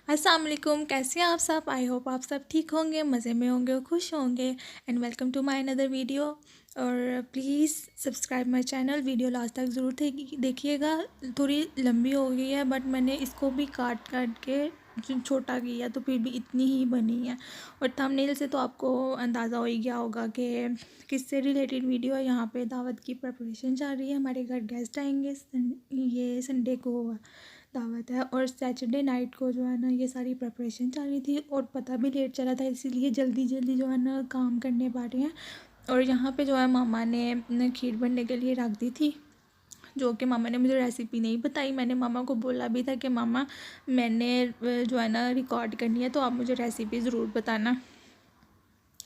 अस्सलाम वालेकुम। कैसे हैं आप सब? आई होप आप सब ठीक होंगे, मज़े में होंगे और खुश होंगे। And welcome to my another video. और please subscribe my channel. Video last तक ज़रूर देखिएगा। थोड़ी लंबी हो गई है बट मैंने इसको भी काट काट के छोटा किया तो फिर भी इतनी ही बनी है। और थंबनेल से तो आपको अंदाज़ा हो ही गया होगा कि किससे रिलेटेड वीडियो है। यहाँ पे दावत की प्रिपरेशन चल रही है। हमारे घर गेस्ट आएंगे। ये संडे को दावत है और सैटरडे नाइट को जो है ना ये सारी प्रिपरेशन चल रही थी और पता भी लेट चला था, इसीलिए जल्दी जल्दी जो है ना काम करने पा रहे हैं। और यहाँ पे जो है मामा ने खीर बनने के लिए रख दी थी, जो कि मामा ने मुझे रेसिपी नहीं बताई। मैंने मामा को बोला भी था कि मामा मैंने जो है ना रिकॉर्ड करनी है तो आप मुझे रेसिपी ज़रूर बताना,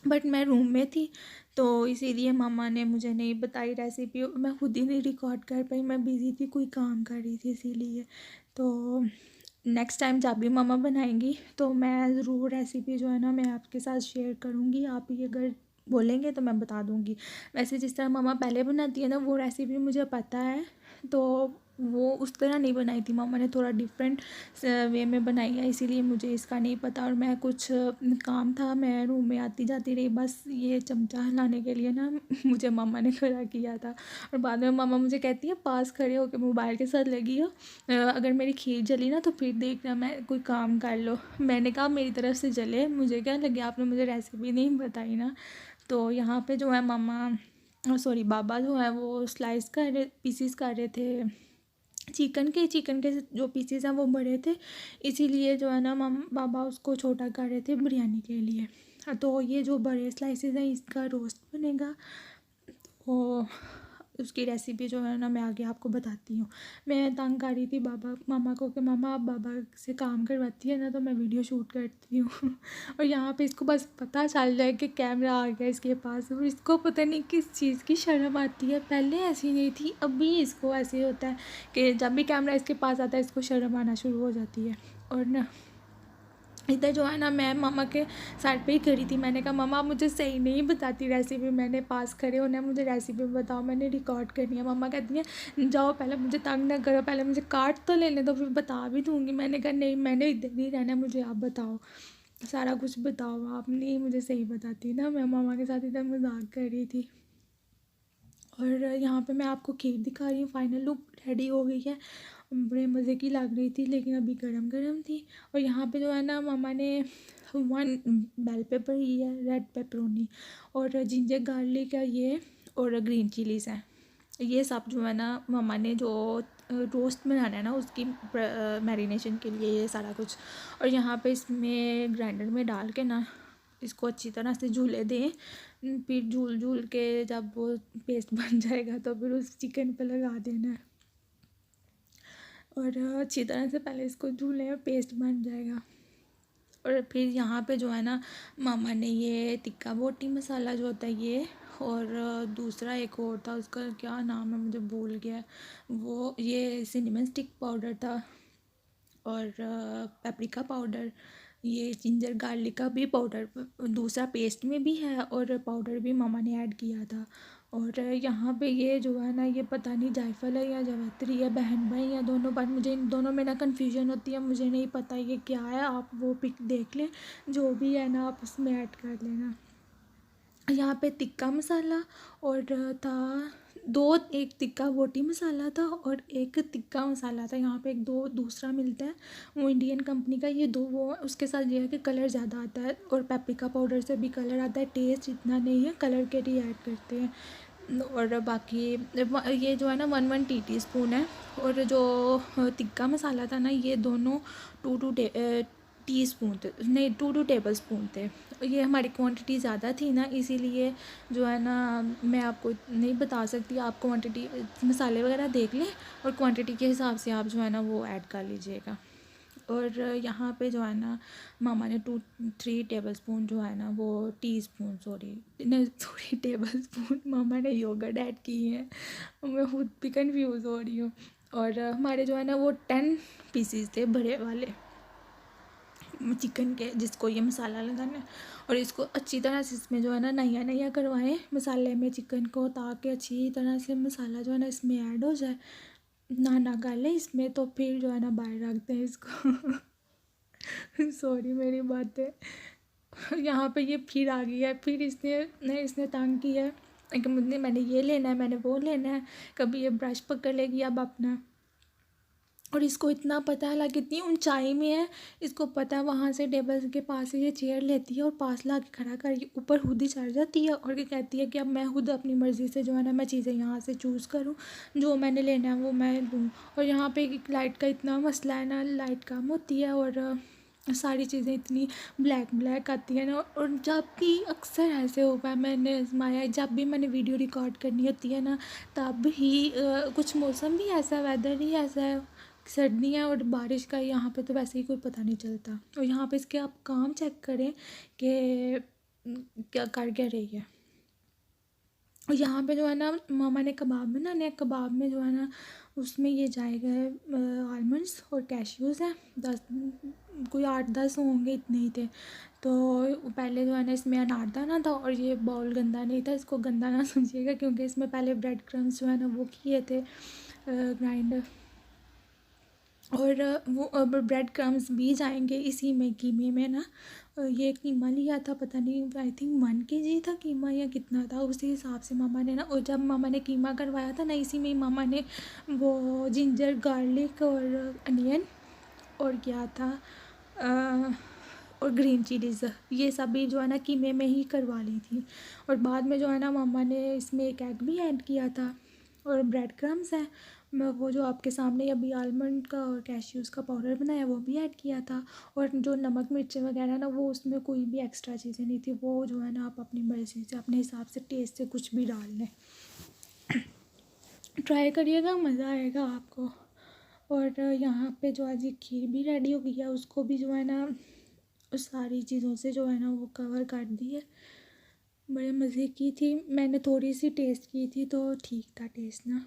बट मैं रूम में थी तो इसीलिए मामा ने मुझे नहीं बताई रेसिपी। मैं खुद ही नहीं रिकॉर्ड कर पाई, मैं बिज़ी थी, कोई काम कर रही थी इसीलिए। तो नेक्स्ट टाइम जब भी मामा बनाएंगी तो मैं ज़रूर रेसिपी जो है ना मैं आपके साथ शेयर करूँगी। आप ये अगर बोलेंगे तो मैं बता दूँगी। वैसे जिस तरह मामा पहले बनाती है ना वो रेसिपी मुझे पता है, तो वो उस तरह नहीं बनाई थी। मामा ने थोड़ा डिफरेंट वे में बनाई है, इसीलिए मुझे इसका नहीं पता। और मैं कुछ काम था, मैं रूम में आती जाती रही, बस ये चमचा हिलाने के लिए ना मुझे मामा ने खड़ा किया था। और बाद में मामा मुझे कहती है पास खड़े होकर मोबाइल के साथ लगी हो, अगर मेरी खीर जली ना तो फिर देखना, मैं कोई काम कर लो। मैंने कहा मेरी तरफ से जले, मुझे क्या लगे, आपने मुझे रेसिपी नहीं बताई ना। तो यहाँ पे जो है मामा सॉरी बाबा जो है वो स्लाइस कर रहे, पीसीस कर रहे थे चिकन के जो पीसेस हैं वो बड़े थे, इसीलिए जो है ना बाबा उसको छोटा कर रहे थे बिरयानी के लिए। तो ये जो बड़े स्लाइसेस हैं इसका रोस्ट बनेगा। तो उसकी रेसिपी जो है ना मैं आगे आपको बताती हूँ। मैं तंग कर रही थी बाबा मामा को कि मामा आप बाबा से काम करवाती है ना तो मैं वीडियो शूट करती हूँ और यहाँ पे इसको बस पता चल जाए कि कैमरा आ गया इसके पास, और इसको पता नहीं किस चीज़ की शर्म आती है। पहले ऐसी नहीं थी, अभी इसको ऐसे होता है कि जब भी कैमरा इसके पास आता है इसको शर्म आना शुरू हो जाती है। और ना इधर जो है ना मैं मामा के साइड पे ही खड़ी थी। मैंने कहा मामा आप मुझे सही नहीं बताती रेसिपी, मैंने पास खड़े होना है, मुझे रेसिपी बताओ, मैंने रिकॉर्ड करनी है। मामा कहती हैं जाओ पहले मुझे तंग ना करो, पहले मुझे काट तो लेने दो फिर बता भी दूँगी। मैंने कहा नहीं, मैंने इधर नहीं रहना, मुझे आप बताओ, सारा कुछ बताओ। आप नहीं मुझे सही बताती ना। मैं मामा के साथ इधर मजाक कर रही थी। और यहाँ पे मैं आपको खीर दिखा रही हूँ, फाइनल लुक रेडी हो गई है। बड़े मज़े की लग रही थी लेकिन अभी गरम गरम थी। और यहाँ पे जो है ना मामा ने 1 बेल पेपर ही है, रेड पेपरोनी और जिंजर गार्लिक है ये, और ग्रीन चिलीज़ हैं। ये सब जो है ना मामा ने जो रोस्ट बनाना है ना उसकी मैरिनेशन के लिए ये सारा कुछ। और यहाँ पे इसमें ग्राइंडर में डाल के ना इसको अच्छी तरह से झूले दें, फिर झूल झूल के जब वो पेस्ट बन जाएगा तो फिर उस चिकन पे लगा देना है। और अच्छी तरह से पहले इसको झूलें और पेस्ट बन जाएगा। और फिर यहाँ पे जो है ना मामा ने ये टिक्का बोटी मसाला जो होता है ये, और दूसरा एक और था उसका क्या नाम है मुझे भूल गया है, वो ये सिनेमन स्टिक पाउडर था, और पेपरिका पाउडर, ये जिंजर गार्लिक का भी पाउडर दूसरा पेस्ट में भी है और पाउडर भी मामा ने ऐड किया था। और यहाँ पे ये जो है ना ये पता नहीं जायफल है या जावित्री है, बहन भाई या दोनों, बात मुझे इन दोनों में ना कन्फ्यूजन होती है, मुझे नहीं पता ये क्या है। आप वो पिक देख लें, जो भी है ना आप उसमें ऐड कर लेना। यहाँ पे टिक्का मसाला और था दो, एक टिक्का बोटी मसाला था और एक टिक्का मसाला था। यहाँ पे एक दो दूसरा मिलता है वो इंडियन कंपनी का, ये दो वो उसके साथ ये है कि कलर ज़्यादा आता है और पेपरिका पाउडर से भी कलर आता है, टेस्ट इतना नहीं है, कलर के लिए ऐड करते हैं। और बाकी ये जो है ना 1 टी स्पून है। और जो टिक्का मसाला था ना ये दोनों 2 टी स्पून थे, नहीं 2 टेबल स्पून थे। ये हमारी क्वांटिटी ज़्यादा थी ना इसीलिए जो है ना मैं आपको नहीं बता सकती। आप क्वांटिटी मसाले वगैरह देख लें और क्वांटिटी के हिसाब से आप जो है ना वो ऐड कर लीजिएगा। और यहाँ पे जो है ना मामा ने 3 टेबल स्पून जो है ना वो टीस्पून सॉरी नहीं सॉरी टेबल स्पून मामा ने योगर्ट ऐड की है, मैं खुद भी कंफ्यूज हो रही हूँ। और हमारे जो है ना वो 10 पीसीस थे बड़े वाले चिकन के, जिसको ये मसाला लगाना है। और इसको अच्छी तरह से इसमें जो है ना नया नया करवाएं मसाले में चिकन को, ताकि अच्छी तरह से मसाला जो है ना इसमें ऐड हो जाए। ना कर लें इसमें तो फिर जो है ना बाहर रखते हैं इसको सॉरी मेरी बातें। यहाँ पे ये फिर आ गई है, फिर इसने तंग किया है कि मैंने ये लेना है, मैंने वो लेना है। कभी ये ब्रश पकड़ लेगी अब अपना, और इसको इतना पता है, हालांकि इतनी ऊंचाई में है, इसको पता है वहाँ से टेबल के पास से ये चेयर लेती है और पास ला के खड़ा कर ऊपर खुद ही चढ़ जाती है, और ये कहती है कि अब मैं खुद अपनी मर्ज़ी से जो है ना मैं चीज़ें यहाँ से चूज़ करूँ, जो मैंने लेना है वो मैं लूँ। और यहाँ पे एक लाइट का इतना मसला है ना, लाइट कम होती है और सारी चीज़ें इतनी ब्लैक ब्लैक आती है ना। और जब भी अक्सर ऐसे हुआ है, मैंने आजमाया, जब भी मैंने वीडियो रिकॉर्ड करनी होती है ना, तब ही कुछ मौसम भी ऐसा, वेदर ही ऐसा है, सर्दियाँ और बारिश का, यहाँ पे तो वैसे ही कोई पता नहीं चलता। और यहाँ पे इसके आप काम चेक करें कि क्या कर क्या रही है। और यहाँ पे जो है ना मामा ने कबाब बनाने हैं, कबाब में जो है ना उसमें ये जाएगा आलमंड्स और कैश्यूज़ हैं, 10 कोई 8-10 होंगे, इतने ही थे। तो पहले जो है ना इसमें अनारदाना था, और ये बाउल गंदा नहीं था, इसको गंदा ना समझिएगा, क्योंकि इसमें पहले ब्रेड क्रम्स जो है ना वो किए थे ग्राइंड, और वो अब ब्रेड क्रम्स भी जाएंगे इसी में कीमे में ना। ये कीमा लिया था, पता नहीं आई थिंक 1 kg था कीमा या कितना था, उसी हिसाब से मामा ने ना, और जब मामा ने कीमा करवाया था ना, इसी में ही मामा ने वो जिंजर गार्लिक और अनियन और क्या था और ग्रीन चिलीज़, ये सभी जो है ना कीमे में ही करवा ली थी। और बाद में जो है ना मामा ने इसमें एक एग भी ऐड किया था, और ब्रेड क्रम्स है, मैं वो जो आपके सामने अभी आलमंड का और कैश्यूज़ का पाउडर बनाया वो भी ऐड किया था। और जो नमक मिर्चें वगैरह ना, वो उसमें कोई भी एक्स्ट्रा चीज़ें नहीं थी, वो जो है ना आप अपनी मर्ज़ी से अपने हिसाब से टेस्ट से कुछ भी डाल लें। ट्राई करिएगा, मज़ा आएगा आपको। और यहाँ पे जो आज ये खीर भी रेडी हो गई है, उसको भी जो है ना उस सारी चीज़ों से जो है ना वो कवर कर दी है। बड़े मज़े की थी, मैंने थोड़ी सी टेस्ट की थी तो ठीक था टेस्ट ना।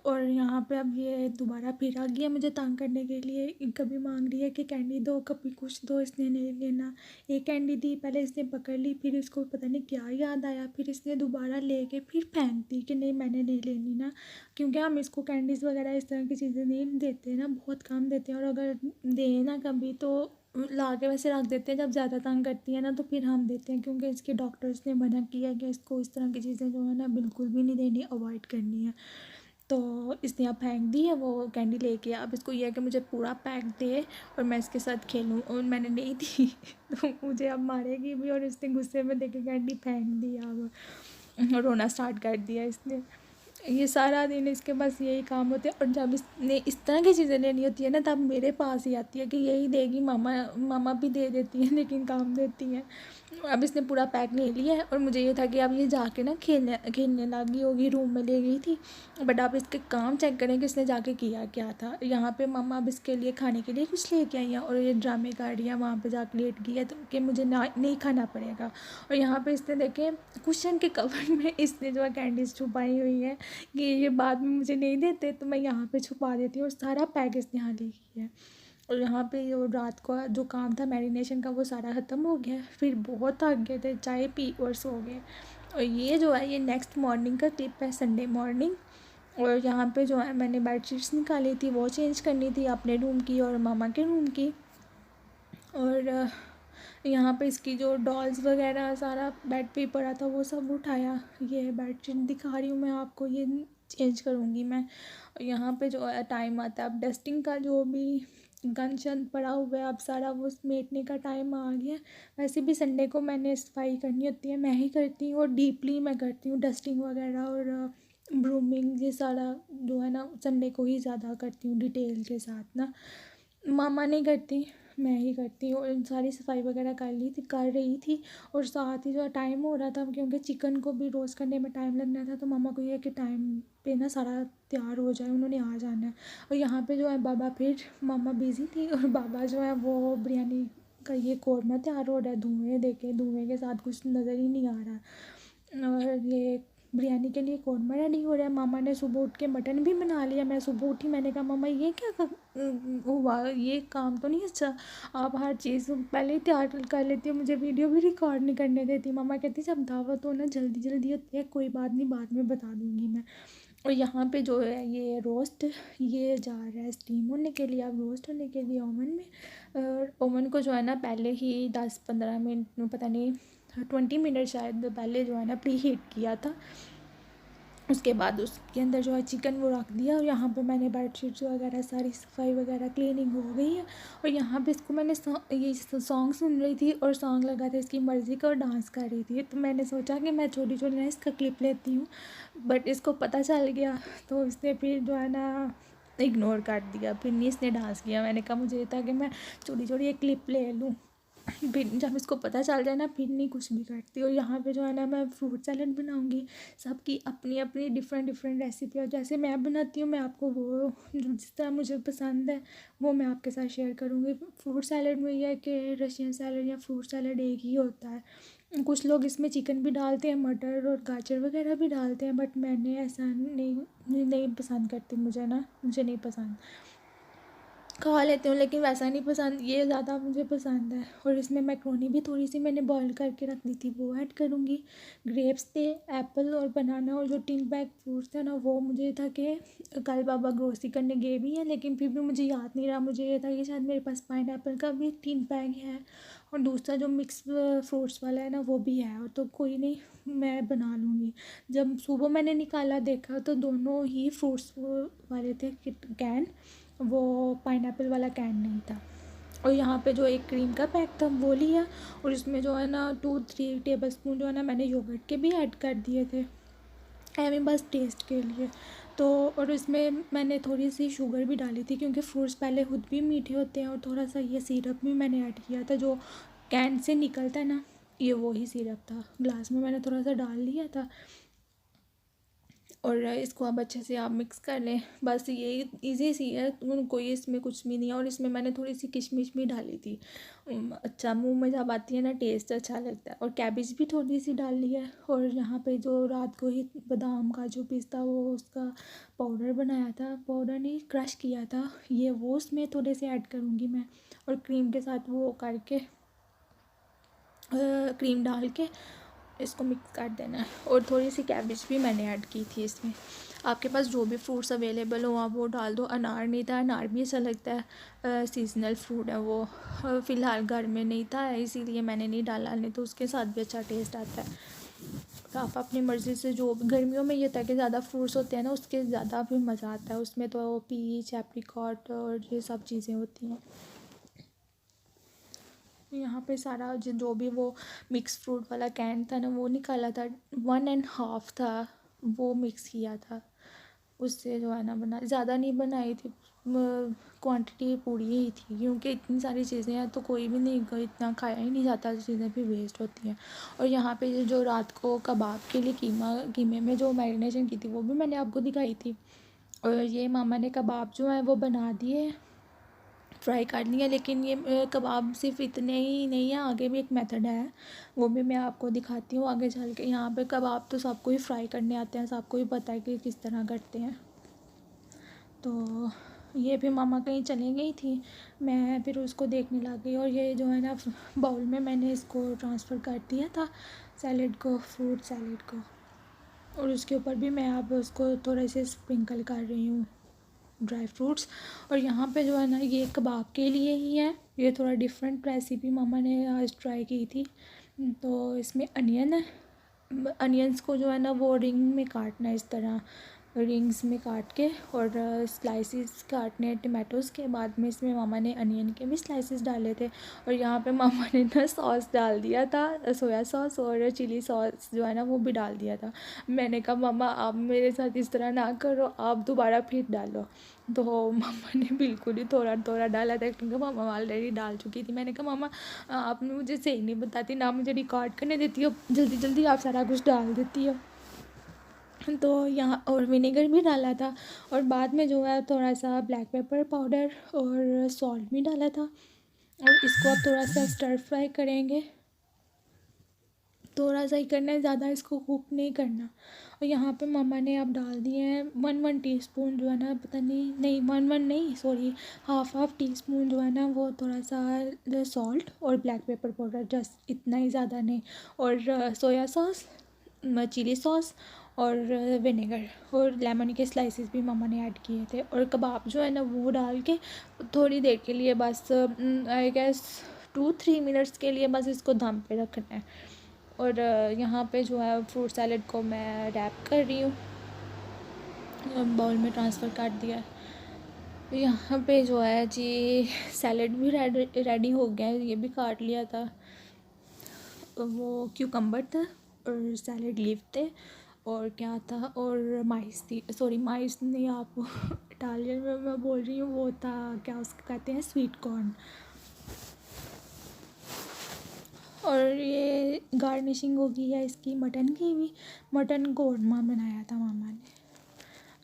और यहाँ पे अब ये दोबारा फिर आ गया मुझे तंग करने के लिए, कभी मांग रही है कि कैंडी दो, कभी कुछ दो, इसने नहीं लेना। एक कैंडी दी, पहले इसने पकड़ ली, फिर इसको पता नहीं क्या याद आया, फिर इसने दोबारा लेके फिर फेंक दी कि नहीं मैंने नहीं लेनी ना, क्योंकि हम इसको कैंडीज़ वगैरह इस तरह की चीज़ें नहीं देते ना, बहुत कम देते हैं, और अगर दें ना कभी तो ला के वैसे रख देते हैं, जब ज़्यादा तंग करती है ना तो फिर हम देते हैं, क्योंकि इसके डॉक्टर्स ने मना किया है कि इसको इस तरह की चीज़ें जो है ना बिल्कुल भी नहीं देनी, अवॉइड करनी है। तो इसने अब फेंक दी है वो कैंडी लेके, अब इसको ये है कि मुझे पूरा पैक दे और मैं इसके साथ खेलूं, और मैंने नहीं दी तो मुझे अब मारेगी भी, और इसने गुस्से में देके कैंडी फेंक दी, अब रोना स्टार्ट कर दिया इसने। ये सारा दिन इसके पास यही काम होते हैं, और जब इसने इस तरह की चीज़ें लेनी होती है ना तब मेरे पास ही आती है कि यही देगी, मामा मामा भी दे देती हैं लेकिन काम देती हैं। अब इसने पूरा पैक ले लिया है, और मुझे ये था कि अब ये जाके ना खेलने लगी होगी, रूम में ले गई थी, बट आप इसके काम चेक करें कि इसने जाके किया क्या था। यहाँ पे मामा अब इसके लिए खाने के लिए कुछ लेके आई हैं, और ये ड्रामे कर रही है, वहाँ पे जाके लेट गई है तो कि मुझे ना नहीं खाना पड़ेगा। और यहाँ पे इसने देखें कुशन के कवर में इसने जो है कैंडीज़ छुपाई हुई है कि ये बाद में मुझे नहीं देते तो मैं यहाँ पे छुपा देती हूँ, और सारा पैक इसने यहाँ ले किया है। और यहाँ पे जो रात का जो काम था मैरिनेशन का वो सारा ख़त्म हो गया, फिर बहुत थक गए थे, चाय पी और सो गए। और ये जो है ये नेक्स्ट मॉर्निंग का क्लिप है, संडे मॉर्निंग। और यहाँ पे जो है मैंने बेडशीट्स निकाली थी, वो चेंज करनी थी अपने रूम की और मामा के रूम की। और यहाँ पे इसकी जो डॉल्स वगैरह सारा बेड पे पड़ा था वो सब उठाया, ये बेडशीट दिखा रही हूँ मैं आपको, ये चेंज करूँगी मैं। और यहाँ पे जो है टाइम आता है अब डस्टिंग का, जो भी गंद शंद पड़ा हुआ है अब सारा वो समेटने का टाइम आ गया। वैसे भी संडे को मैंने सफाई करनी होती है, मैं ही करती हूँ, और डीपली मैं करती हूँ डस्टिंग वगैरह और ब्रूमिंग, ये सारा जो है ना संडे को ही ज़्यादा करती हूँ डिटेल के साथ ना, मामा नहीं करती, मैं ही करती हूँ। और सारी सफाई वगैरह कर रही थी, और साथ ही जो टाइम हो रहा था क्योंकि चिकन को भी रोस्ट करने में टाइम लगना था, तो मामा को ये है कि टाइम पे ना सारा तैयार हो जाए, उन्होंने आ जाना है। और यहाँ पे जो है बाबा, फिर मामा बिज़ी थी और बाबा जो है वो बिरयानी का ये कौरमा तैयार हो रहा है, धुएँ के साथ कुछ नज़र ही नहीं आ रहा। और ये बिरयानी के लिए कौरमा रेडी हो रहा है, मामा ने सुबह उठ के मटन भी बना लिया। मैं सुबह उठी, मैंने कहा मामा ये क्या हुआ, ये काम तो नहीं अच्छा, आप हर चीज़ पहले ही तैयार कर लेती हो, मुझे वीडियो भी रिकॉर्ड नहीं करने देती। मामा कहती जब दावत हो ना जल्दी जल्दी होती है, कोई बात नहीं बाद में बता दूँगी मैं। और यहाँ पे जो है ये रोस्ट, ये जा रहा है स्टीम होने के लिए, अब रोस्ट होने के लिए ओवन में। और ओवन को जो है ना पहले ही 10-15 मिनट, पता नहीं 20 मिनट शायद पहले जो है ना प्री हीट किया था। उसके बाद उसके अंदर जो है चिकन वो रख दिया। और यहाँ पे मैंने बेडशीट्स वगैरह सारी सफाई वगैरह क्लीनिंग हो गई है। और यहाँ पे इसको मैंने ये सॉन्ग सुन रही थी और सॉन्ग लगा था इसकी मर्ज़ी का और डांस कर रही थी। तो मैंने सोचा कि मैं छोटी छोटी ना इसका क्लिप लेती हूँ, बट इसको पता चल गया तो इसने फिर जो है ना इग्नोर कर दिया, फिर नहीं इसने डांस किया। मैंने कहा मुझे था कि मैं छोटी छोटी एक क्लिप ले लूँ, फिर जब इसको पता चल जाए ना फिर नहीं कुछ भी करती। और यहाँ पे जो है ना मैं फ्रूट सैलेड बनाऊँगी। सबकी अपनी अपनी डिफरेंट रेसिपी है, जैसे मैं बनाती हूँ मैं आपको वो जिस तरह मुझे पसंद है वो मैं आपके साथ शेयर करूँगी। फ्रूट सैलेड में यह है कि रशियन सैलेड या फ्रूट सैलेड एक ही होता है। कुछ लोग इसमें चिकन भी डालते हैं, मटर और गाजर वगैरह भी डालते हैं, बट मैंने ऐसा नहीं पसंद करती, मुझे नहीं पसंद। खा लेती हूँ लेकिन वैसा नहीं पसंद, ये ज़्यादा मुझे पसंद है। और इसमें मैक्रोनी भी थोड़ी सी मैंने बॉईल करके रख दी थी वो ऐड करूँगी। ग्रेप्स थे, एप्पल और बनाना, और जो टिन बैग फ्रूट्स थे ना वो मुझे था कि कल पापा ग्रोसरी करने गए भी हैं लेकिन फिर भी मुझे याद नहीं रहा। मुझे ये था कि शायद मेरे पास पाइनएप्पल का भी टिन बैग है और दूसरा जो मिक्स फ्रूट्स वाला है ना वो भी है, और तो कोई नहीं मैं बना लूँगी। जब सुबह मैंने निकाला देखा तो दोनों ही फ्रूट्स वाले थे कैन, वो पाइनएप्पल वाला कैन नहीं था। और यहाँ पे जो एक क्रीम का पैक था वो लिया, और इसमें जो है ना 2-3 टेबल स्पून जो है ना मैंने योगर्ट के भी ऐड कर दिए थे एवं बस टेस्ट के लिए। तो और इसमें मैंने थोड़ी सी शुगर भी डाली थी क्योंकि फ्रूट्स पहले खुद भी मीठे होते हैं, और थोड़ा सा ये सिरप भी मैंने ऐड किया था जो कैन से निकलता है ना, ये वही सिरप था, ग्लास में मैंने थोड़ा सा डाल लिया था। और इसको अब अच्छे से आप मिक्स कर लें, बस ये इजी सी है, कोई इसमें कुछ भी नहीं है। और इसमें मैंने थोड़ी सी किशमिश भी डाली थी, अच्छा मुंह में जब आती है ना टेस्ट अच्छा लगता है। और कैबेज भी थोड़ी सी डाल ली है। और यहाँ पे जो रात को ही बादाम काजू पिस्ता वो उसका पाउडर बनाया था, पाउडर नहीं क्रश किया था, ये वो उसमें थोड़े से ऐड करूँगी मैं। और क्रीम के साथ वो करके क्रीम डाल के इसको मिक्स कर देना है। और थोड़ी सी कैबेज भी मैंने ऐड की थी इसमें। आपके पास जो भी फ्रूट्स अवेलेबल हो आप वो डाल दो। अनार नहीं था, अनार भी अच्छा लगता है, सीजनल फ्रूट है वो, फ़िलहाल घर में नहीं था इसीलिए मैंने नहीं डाला, नहीं तो उसके साथ भी अच्छा टेस्ट आता है। तो आप अपनी मर्ज़ी से जो गर्मियों में ये था कि ज़्यादा फ्रूट्स होते हैं ना उसके ज़्यादा भी मज़ा आता है, उसमें तो पीच एप्रिकॉट और ये सब चीज़ें होती हैं। यहाँ पे सारा जो भी वो मिक्स फ्रूट वाला कैन था ना वो निकाला था, 1.5 था वो मिक्स किया था, उससे जो है ना बना, ज़्यादा नहीं बनाई थी, क्वांटिटी पूरी ही थी क्योंकि इतनी सारी चीज़ें हैं तो कोई भी नहीं, कोई इतना खाया ही नहीं जाता, चीज़ें भी वेस्ट होती हैं। और यहाँ पे जो रात को कबाब के लिए कीमे में जो मैरिनेशन की थी वो भी मैंने आपको दिखाई थी। और ये मामा ने कबाब जो है वो बना दिए, फ्राई कर लिया, लेकिन ये कबाब सिर्फ इतने ही नहीं है, आगे भी एक मेथड है वो भी मैं आपको दिखाती हूँ आगे चल के। यहाँ पे कबाब तो सबको ही फ्राई करने आते हैं, सबको ही पता है कि किस तरह करते हैं। तो ये भी मामा कहीं चली गई थी, मैं फिर उसको देखने लग गई। और ये जो है ना बाउल में मैंने इसको ट्रांसफ़र कर दिया था सैलेड को, फ्रूट सैलेड को, और उसके ऊपर भी मैं अब उसको थोड़े से स्प्रिंकल कर रही हूँ ड्राई फ्रूट्स। और यहाँ पे जो है ना ये कबाब के लिए ही है, ये थोड़ा डिफरेंट रेसिपी मामा ने आज ट्राई की थी। तो इसमें अनियन है, अनियंस को जो है ना वो रिंग में काटना है, इस तरह रिंग्स में काट के, और स्लाइसिस काटने टमाटोज़ के। बाद में इसमें मामा ने अनियन के भी स्लाइसिस डाले थे। और यहाँ पे मामा ने ना सॉस डाल दिया था, सोया सॉस और चिली सॉस जो है ना वो भी डाल दिया था। मैंने कहा मामा आप मेरे साथ इस तरह ना करो, आप दोबारा फिर डालो। तो मामा ने बिल्कुल ही थोड़ा थोड़ा डाला था क्योंकि मामा ऑलरेडी डाल चुकी थी। मैंने कहा मामा आपने मुझे सही नहीं बताती, ना मुझे रिकॉर्ड करने देती हो, जल्दी जल्दी आप सारा कुछ डाल देती हो। तो यहाँ और विनेगर भी डाला था, और बाद में जो है थोड़ा सा ब्लैक पेपर पाउडर और सॉल्ट भी डाला था। और इसको अब थोड़ा सा स्टर फ्राई करेंगे, थोड़ा सा ही करना है, ज़्यादा इसको कुक नहीं करना। और यहाँ पे मम्मा ने अब डाल दिए हैं 1 टीस्पून जो है ना, पता नहीं 1 नहीं सॉरी, हाफ टीस्पून जो है ना वो थोड़ा सा सॉल्ट और ब्लैक पेपर पाउडर, जस्ट इतना ही, ज़्यादा नहीं। और सोया सॉस, चिली सॉस और विनेगर और लेमन के स्लाइसेस भी मम्मा ने ऐड किए थे। और कबाब जो है ना वो डाल के थोड़ी देर के लिए बस आई गेस 2-3 मिनट्स के लिए बस इसको दम पे रखना है। और यहाँ पे जो है फ्रूट सैलड को मैं रैप कर रही हूँ, बाउल में ट्रांसफ़र कर दिया है। यहाँ पे जो है जी सैलड भी रेडी हो गया है, ये भी काट लिया था। वो क्यूकम्बर था और सैलड लीफ थे और क्या था और माइस थी, सॉरी माइस नहीं, आप इटालियन में मैं बोल रही हूँ, वो था क्या उसको कहते हैं, स्वीट कॉर्न। और ये गार्निशिंग होगी है इसकी मटन की भी, मटन कौरमा बनाया था मामा ने।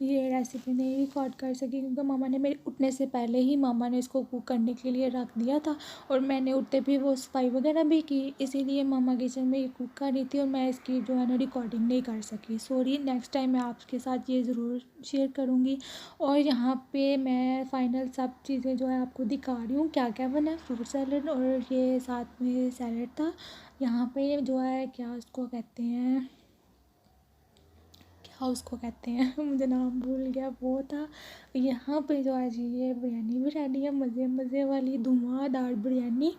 ये रेसिपी नहीं रिकॉर्ड कर सकी क्योंकि मामा ने मेरे उठने से पहले ही मामा ने इसको कुक करने के लिए रख दिया था और मैंने उठते भी वो सफाई वगैरह भी की, इसीलिए मामा किचन में ये कुक कर रही थी और मैं इसकी जो है ना रिकॉर्डिंग नहीं कर सकी। सॉरी, नेक्स्ट टाइम मैं आपके साथ ये ज़रूर शेयर करूँगी। और यहाँ पे मैं फ़ाइनल सब चीज़ें जो है आपको दिखा रही हूँ, क्या क्या बना, फ्रूट सैलड और ये साथ में सैलड था। यहाँ पे जो है क्या उसको कहते हैं, उसको कहते हैं मुझे नाम भूल गया, वो था। यहाँ पे जो है जी ये बिरयानी भी रेडी है, मज़े मज़े वाली धुआंधार बिरयानी,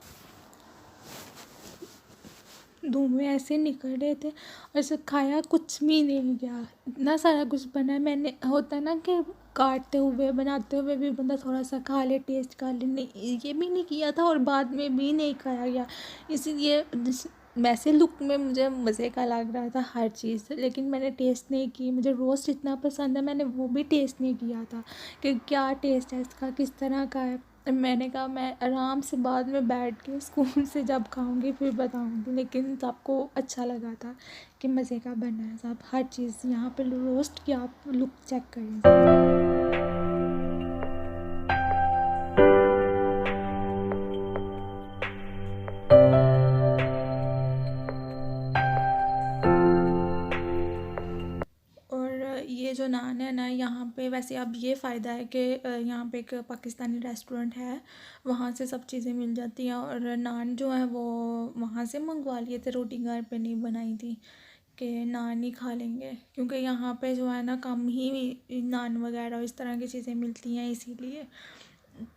धुएँ ऐसे निकल रहे थे और सब खाया कुछ भी नहीं गया, इतना सारा कुछ बना। मैंने होता है ना कि काटते हुए बनाते हुए भी बंदा थोड़ा सा खा ले, टेस्ट कर ले, नहीं ये भी नहीं किया था और बाद में भी नहीं खाया गया। इसीलिए वैसे लुक में मुझे मज़े का लग रहा था हर चीज़, लेकिन मैंने टेस्ट नहीं की। मुझे रोस्ट इतना पसंद है, मैंने वो भी टेस्ट नहीं किया था कि क्या टेस्ट है इसका, किस तरह का है। मैंने कहा मैं आराम से बाद में बैठ के स्कूल से जब खाऊंगी फिर बताऊंगी, लेकिन सबको अच्छा लगा था कि मज़े का बना है सब हर चीज़। यहाँ पे रोस्ट की आप लुक चेक करें। ये जो नान है ना, यहाँ पे वैसे अब ये फ़ायदा है कि यहाँ पे एक पाकिस्तानी रेस्टोरेंट है, वहाँ से सब चीज़ें मिल जाती हैं। और नान जो है वो वहाँ से मंगवा लिए थे, रोटी घर पे नहीं बनाई थी कि नान ही खा लेंगे, क्योंकि यहाँ पे जो है ना कम ही नान वगैरह इस तरह की चीज़ें मिलती हैं, इसीलिए।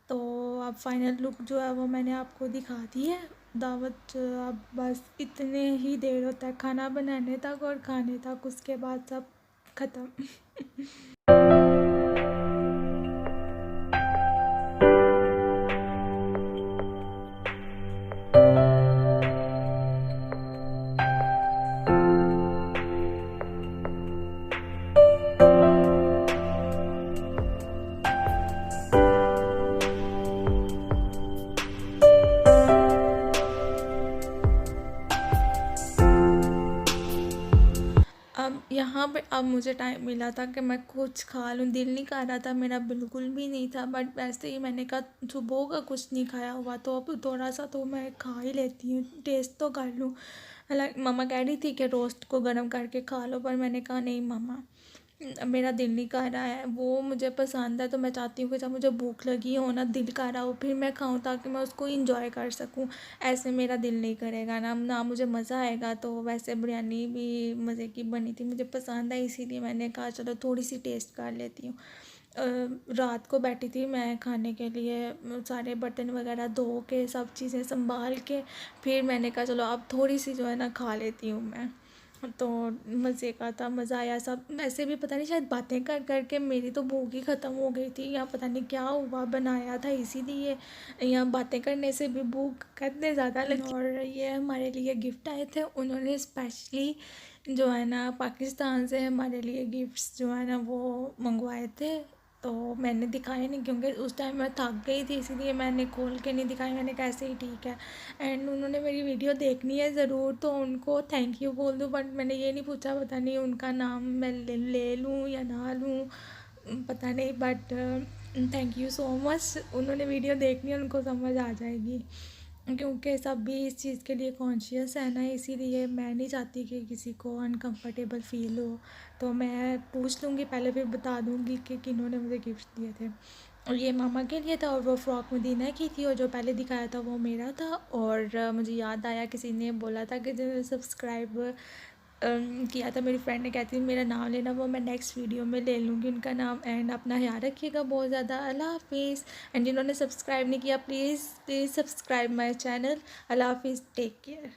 तो अब फाइनल लुक जो है वो मैंने आपको दिखा दी है। दावत अब बस इतने ही देर होता है खाना बनाने तक और खाने तक, उसके बाद सब ख़त्म। अब यहाँ पे अब मुझे टाइम मिला था कि मैं कुछ खा लूँ, दिल नहीं कर रहा था मेरा, बिल्कुल भी नहीं था, बट वैसे ही मैंने कहा सुबह का कुछ नहीं खाया हुआ तो अब थोड़ा सा तो मैं खा ही लेती हूँ, टेस्ट तो कर लूँ। हालांकि मम्मा कह रही थी कि रोस्ट को गर्म करके खा लो, पर मैंने कहा नहीं मम्मा, मेरा दिल नहीं कर रहा है, वो मुझे पसंद है तो मैं चाहती हूँ कि जब मुझे भूख लगी हो ना, दिल कर रहा हो, फिर मैं खाऊं ताकि मैं उसको इंजॉय कर सकूं। ऐसे मेरा दिल नहीं करेगा ना मुझे मज़ा आएगा। तो वैसे बिरयानी भी मज़े की बनी थी, मुझे पसंद है, इसीलिए मैंने कहा चलो थोड़ी सी टेस्ट कर लेती हूँ। रात को बैठी थी मैं खाने के लिए, सारे बर्तन वगैरह धो के सब चीज़ें संभाल के, फिर मैंने कहा चलो अब थोड़ी सी जो है ना खा लेती हूँ मैं। तो मज़े का था, मज़ा आया सब। वैसे भी पता नहीं शायद बातें कर कर के मेरी तो भूख ही ख़त्म हो गई थी, या पता नहीं क्या हुआ, बनाया था इसीलिए, या बातें करने से भी भूख कितने ज़्यादा लगी। और ये हमारे लिए गिफ्ट आए थे, उन्होंने स्पेशली जो है ना पाकिस्तान से हमारे लिए गिफ्ट्स जो है ना वो मंगवाए थे। तो मैंने दिखाया नहीं क्योंकि उस टाइम मैं थक गई थी, इसीलिए मैंने खोल के नहीं दिखाया, मैंने कैसे ही ठीक है। एंड उन्होंने मेरी वीडियो देखनी है ज़रूर, तो उनको थैंक यू बोल दूँ, बट मैंने ये नहीं पूछा, पता नहीं उनका नाम मैं ले लूँ या ना लूँ, पता नहीं, but thank you so much. उन्होंने वीडियो देखनी है, उनको समझ आ जाएगी, क्योंकि सब भी इस चीज़ के लिए कॉन्शियस है ना, इसीलिए मैं नहीं चाहती कि किसी को अनकंफर्टेबल फील हो। तो मैं पूछ लूँगी पहले, फिर बता दूँगी कि किन्होंने मुझे गिफ्ट दिए थे। और ये मामा के लिए था और वो फ़्रॉक मदीना की थी, और जो पहले दिखाया था वो मेरा था। और मुझे याद आया किसी ने बोला था कि जो सब्सक्राइब किया था। मेरी फ्रेंड ने कहती थी मेरा नाम लेना, वो मैं नेक्स्ट वीडियो में ले लूँगी उनका नाम। एंड अपना ख्याल रखिएगा बहुत ज़्यादा। अल्लाह हाफिज़। एंड जिन्होंने सब्सक्राइब नहीं किया, please please subscribe my channel. Allah हाफिज़, टेक केयर।